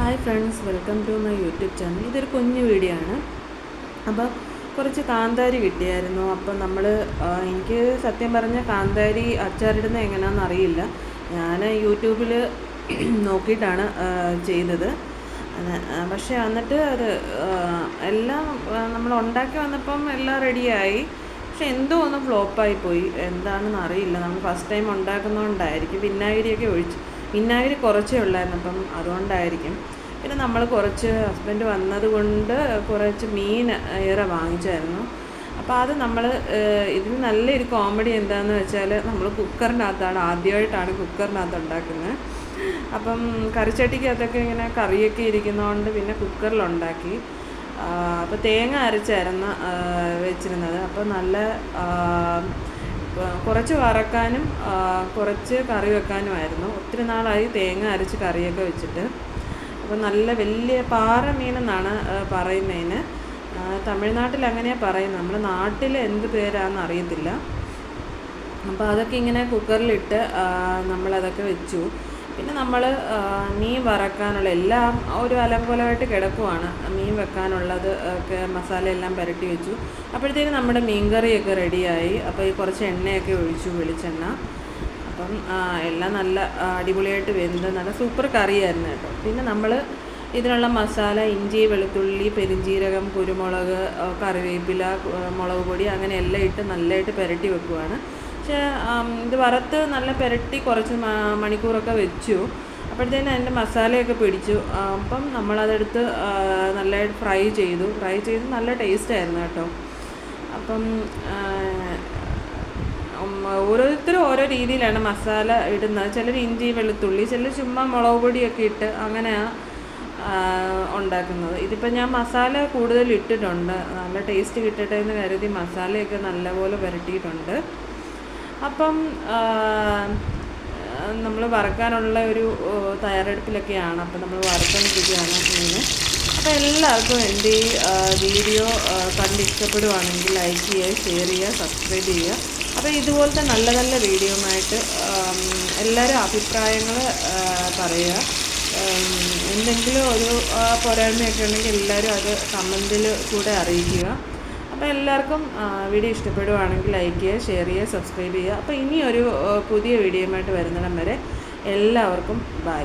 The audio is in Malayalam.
Hi friends, welcome to my YouTube channel. ഇതൊരു കുഞ്ഞു വീഡിയോ ആണ്. അപ്പോൾ കുറച്ച് കാന്താരി കിട്ടിയായിരുന്നു. അപ്പോൾ എനിക്ക് സത്യം പറഞ്ഞാൽ കാന്താരി അച്ചാറിടുന്നത് എങ്ങനെയാണെന്ന് അറിയില്ല. ഞാൻ യൂട്യൂബിൽ നോക്കിയിട്ടാണ് ചെയ്തത്. പക്ഷേ എന്നിട്ട് അത് എല്ലാം നമ്മൾ ഉണ്ടാക്കി വന്നപ്പം എല്ലാം റെഡിയായി. പക്ഷെ എന്തോ ഒന്ന് ഫ്ലോപ്പായി പോയി. എന്താണെന്ന് അറിയില്ല. നമ്മൾ ഫസ്റ്റ് ടൈം ഉണ്ടാക്കുന്നതുകൊണ്ടായിരിക്കും. വിനാഗിരി കുറച്ചേ ഉള്ളായിരുന്നു, അപ്പം അതുകൊണ്ടായിരിക്കും. പിന്നെ നമ്മൾ ഹസ്ബൻഡ് വന്നതുകൊണ്ട് കുറച്ച് മീൻ ഏറെ വാങ്ങിച്ചായിരുന്നു. അപ്പോൾ അത് ഇതിന് നല്ലൊരു കോമഡി എന്താണെന്ന് വെച്ചാൽ, നമ്മൾ ആദ്യമായിട്ടാണ് കുക്കറിനകത്ത് ഉണ്ടാക്കുന്നത്. അപ്പം കറിച്ചട്ടിക്കകത്തൊക്കെ ഇങ്ങനെ കറിയൊക്കെ ഇരിക്കുന്നതുകൊണ്ട് പിന്നെ കുക്കറിലുണ്ടാക്കി. അപ്പോൾ തേങ്ങ അരച്ചായിരുന്നു വെച്ചിരുന്നത്. അപ്പോൾ കുറച്ച് വറക്കാനും കുറച്ച് കറി വെക്കാനുമായിരുന്നു. ഒത്തിരി നാളായി തേങ്ങ അരച്ച് കറിയൊക്കെ വെച്ചിട്ട്. അപ്പോൾ നല്ല വലിയ പാറ മീനെന്നാണ് പറയുന്നതിന്. തമിഴ്നാട്ടിൽ അങ്ങനെയാണ് പറയുന്നത്. നമ്മുടെ നാട്ടിൽ എന്ത് പേരാണെന്ന് അറിയത്തില്ല. അപ്പോൾ അതൊക്കെ ഇങ്ങനെ കുക്കറിലിട്ട് നമ്മളതൊക്കെ വെച്ചു. പിന്നെ മീൻ വറക്കാനുള്ള എല്ലാം ഒരു അലങ്കോലമായിട്ട് കിടക്കുവാണ്. മീൻ വെക്കാനുള്ളത് ഒക്കെ മസാലയെല്ലാം പുരട്ടി വെച്ചു. അപ്പോഴത്തേക്കും നമ്മുടെ മീൻകറിയൊക്കെ റെഡിയായി. അപ്പോൾ ഈ കുറച്ച് എണ്ണയൊക്കെ ഒഴിച്ചു, വെളിച്ചെണ്ണ. അപ്പം എല്ലാം നല്ല അടിപൊളിയായിട്ട് വെന്ത് നല്ല സൂപ്പർ കറിയായിരുന്നു കേട്ടോ. പിന്നെ ഇതിനുള്ള മസാല ഇഞ്ചി, വെളുത്തുള്ളി, പെരിഞ്ജീരകം, കുരുമുളക്, കറിവേപ്പില, മുളക് പൊടി അങ്ങനെ എല്ലാം ഇട്ട് നല്ലതായിട്ട് പുരട്ടി വെക്കുവാണ്. പക്ഷേ ഇത് വറുത്ത് നല്ല പുരട്ടി കുറച്ച് മണിക്കൂറൊക്കെ വെച്ചു. അപ്പോഴത്തേനും അതിൻ്റെ മസാലയൊക്കെ പിടിച്ചു. അപ്പം നമ്മളതെടുത്ത് നല്ലതായിട്ട് ഫ്രൈ ചെയ്ത് നല്ല ടേസ്റ്റായിരുന്നു കേട്ടോ. അപ്പം ഓരോരുത്തരും ഓരോ രീതിയിലാണ് മസാല ഇടുന്നത്. ചിലർ ഇഞ്ചി, വെളുത്തുള്ളി, ചിലർ ചുമ്മാ മുളക് പൊടിയൊക്കെ ഇട്ട് അങ്ങനെയാണ് ഉണ്ടാക്കുന്നത്. ഇതിപ്പോൾ ഞാൻ മസാല കൂടുതൽ ഇട്ടിട്ടുണ്ട്. നല്ല ടേസ്റ്റ് കിട്ടട്ടെ എന്ന് കരുതി മസാലയൊക്കെ നല്ലപോലെ പുരട്ടിയിട്ടുണ്ട്. അപ്പം നമ്മൾ വറക്കാനുള്ള ഒരു തയ്യാറെടുപ്പിലൊക്കെയാണ്. അപ്പം നമ്മൾ വറുത്തോണ്ടിരിക്കുകയാണ് മീൻ. അപ്പോൾ എല്ലാവർക്കും എൻ്റെ ഈ വീഡിയോ കണ്ട് ഇഷ്ടപ്പെടുവാണെങ്കിൽ ലൈക്ക് ചെയ്യുക, ഷെയർ ചെയ്യുക, സബ്സ്ക്രൈബ് ചെയ്യുക. അപ്പോൾ ഇതുപോലത്തെ നല്ല നല്ല വീഡിയോയുമായിട്ട് എല്ലാവരും അഭിപ്രായങ്ങൾ പറയുക. എന്തെങ്കിലും ഒരു പോരായ്മയൊക്കെ ഉണ്ടെങ്കിൽ എല്ലാവരും അത് കമൻറ്റിൽ കൂടെ അറിയിക്കുക. അപ്പോൾ എല്ലാവർക്കും വീഡിയോ ഇഷ്ടപ്പെടുവാണെങ്കിൽ ലൈക്ക് ചെയ്യുക, ഷെയർ ചെയ്യുക, സബ്സ്ക്രൈബ് ചെയ്യുക. അപ്പോൾ ഇനിയൊരു പുതിയ വീഡിയോയുമായിട്ട് വരുന്നിടം വരെ എല്ലാവർക്കും ബൈ.